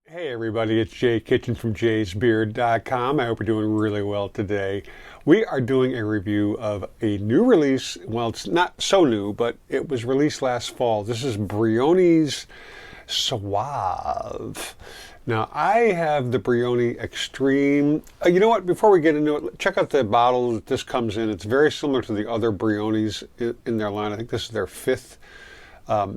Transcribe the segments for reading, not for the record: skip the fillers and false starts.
Hey everybody, it's Jay Kitchen from jaysbeard.com. I hope you're doing really well today. We are doing a review of a new release. Well, it's not so new, but it was released last fall. This is Brioni's Suave. Now, I have the Brioni Extreme. You know what? Before we get into it, check out the bottle that this comes in. It's very similar to the other Brionis in their line. I think this is their fifth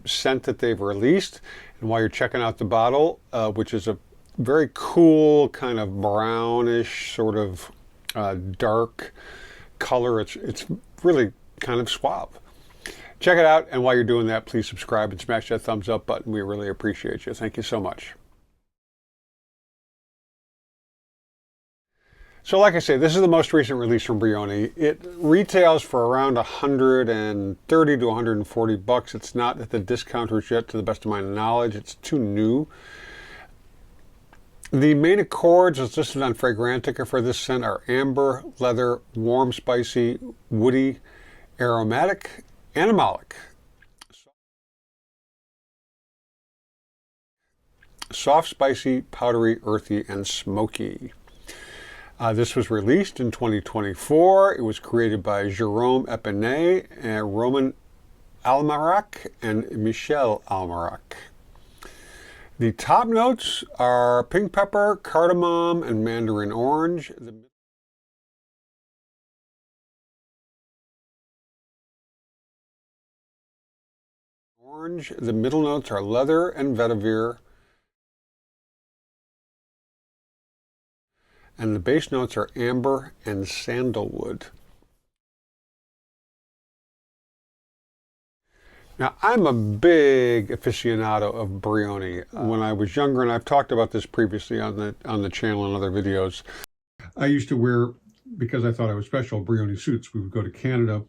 scent that they've released. And while you're checking out the bottle, which is a very cool kind of brownish sort of dark color, it's really kind of suave. Check it out, and while you're doing that, please subscribe and smash that thumbs up button. We really appreciate you. Thank you so much. So like I say, this is the most recent release from Brioni. It retails for around 130 to 140 bucks. It's not at the discounters yet, to the best of my knowledge. It's too new. The main accords as listed on Fragrantica for this scent are amber, leather, warm, spicy, woody, aromatic, animalic. Soft, spicy, powdery, earthy, and smoky. This was released in 2024. It was created by Jérôme Epinette, Romain Almairac, and Michel Almairac. The top notes are pink pepper, cardamom, and mandarin orange. The middle notes are leather and vetiver. And the base notes are amber and sandalwood. Now, I'm a big aficionado of Brioni. When I was younger, and I've talked about this previously on the channel and other videos, I used to wear, because I thought I was special, Brioni suits. We would go to Canada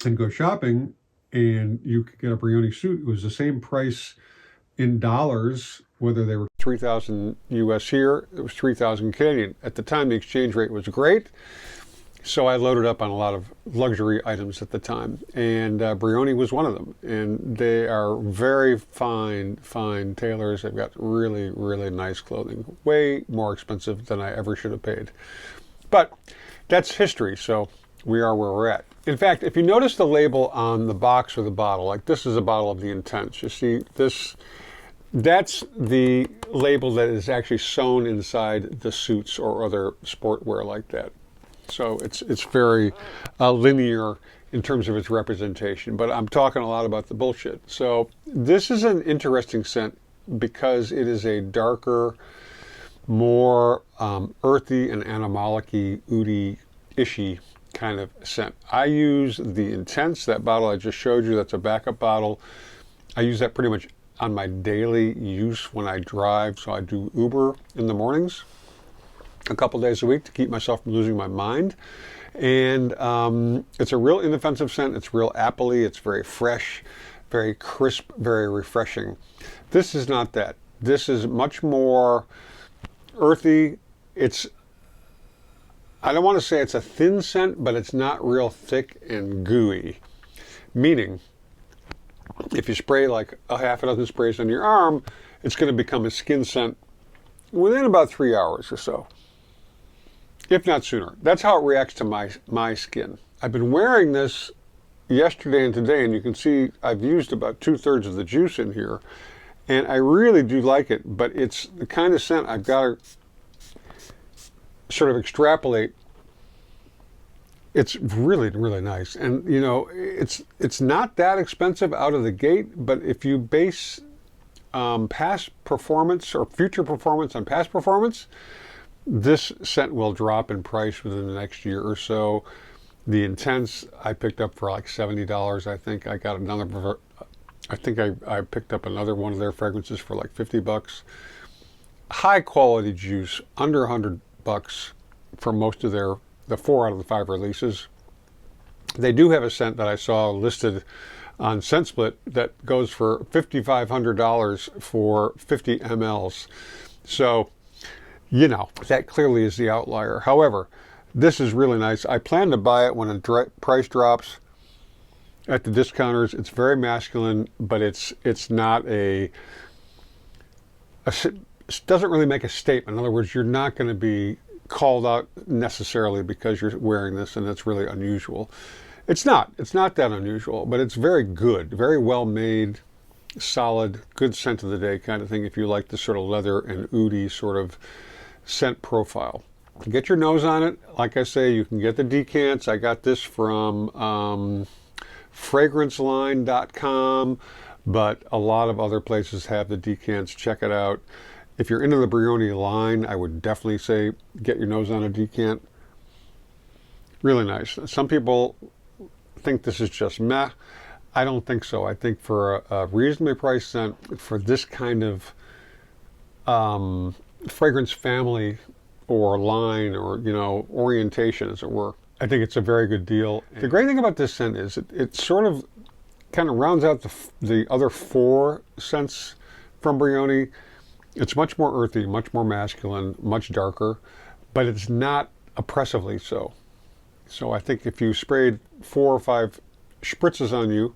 and go shopping, and you could get a Brioni suit. It was the same price in dollars, whether they were 3,000 US here, it was 3,000 Canadian. At the time, the exchange rate was great, so I loaded up on a lot of luxury items at the time, and Brioni was one of them. And they are very fine tailors. They've got really, really nice clothing, way more expensive than I ever should have paid. But that's history, so we are where we're at. In fact, if you notice the label on the box or the bottle, like this is a bottle of the Intense. You see this? That's the label that is actually sewn inside the suits or other sportwear like that. So it's very linear in terms of its representation, but I'm talking a lot about the bullshit. So this is an interesting scent because it is a darker, more earthy and animalic-y, oudy, ishy kind of scent. I use the Intense, that bottle I just showed you, that's a backup bottle. I use that pretty much on my daily use when I drive. So I do Uber in the mornings a couple days a week to keep myself from losing my mind. And it's a real inoffensive scent. It's real appley. It's very fresh, very crisp, very refreshing. This is not that. This is much more earthy. I don't want to say it's a thin scent, but it's not real thick and gooey. Meaning, if you spray like a half a dozen sprays on your arm, it's going to become a skin scent within about 3 hours or so, if not sooner. That's how it reacts to my skin. I've been wearing this yesterday and today, and you can see I've used about 2/3 of the juice in here, and I really do like it, but it's the kind of scent I've got to sort of extrapolate. It's really, really nice. And, you know, it's not that expensive out of the gate, but if you base past performance or future performance on past performance, this scent will drop in price within the next year or so. The Intense I picked up for like $70, I think. I got another, I think I picked up another one of their fragrances for like 50 bucks. High quality juice, under 100 bucks for most of the 4 out of the 5 releases. They do have a scent that I saw listed on ScentSplit that goes for $5,500 for 50 mLs. So, you know, that clearly is the outlier. However, this is really nice. I plan to buy it when a price drops at the discounters. It's very masculine, but it's not doesn't really make a statement. In other words, you're not going to be called out necessarily because you're wearing this and it's really unusual. It's not that unusual, but it's very good, very well made, solid, good scent of the day kind of thing if you like this sort of leather and oudy sort of scent profile. Get your nose on it. Like I say, you can get the decants. I got this from fragranceline.com, but a lot of other places have the decants. Check it out. If you're into the Brioni line, I would definitely say get your nose on a decant. Really nice. Some people think this is just meh. I don't think so. I think for a reasonably priced scent, for this kind of fragrance family or line or, you know, orientation, as it were, I think it's a very good deal. The great thing about this scent is it sort of kind of rounds out the other 4 scents from Brioni. It's much more earthy, much more masculine, much darker, but it's not oppressively so. So I think if you sprayed 4 or 5 spritzes on you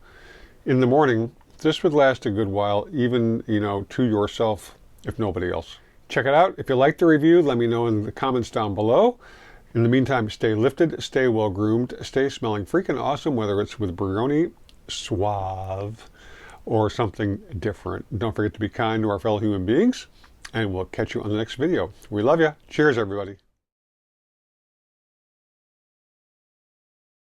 in the morning, this would last a good while, even, you know, to yourself, if nobody else. Check it out. If you like the review, let me know in the comments down below. In the meantime, stay lifted, stay well groomed, stay smelling freaking awesome, whether it's with Brioni, Suave, or something different. Don't forget to be kind to our fellow human beings, and we'll catch you on the next video. We love you. Cheers, everybody.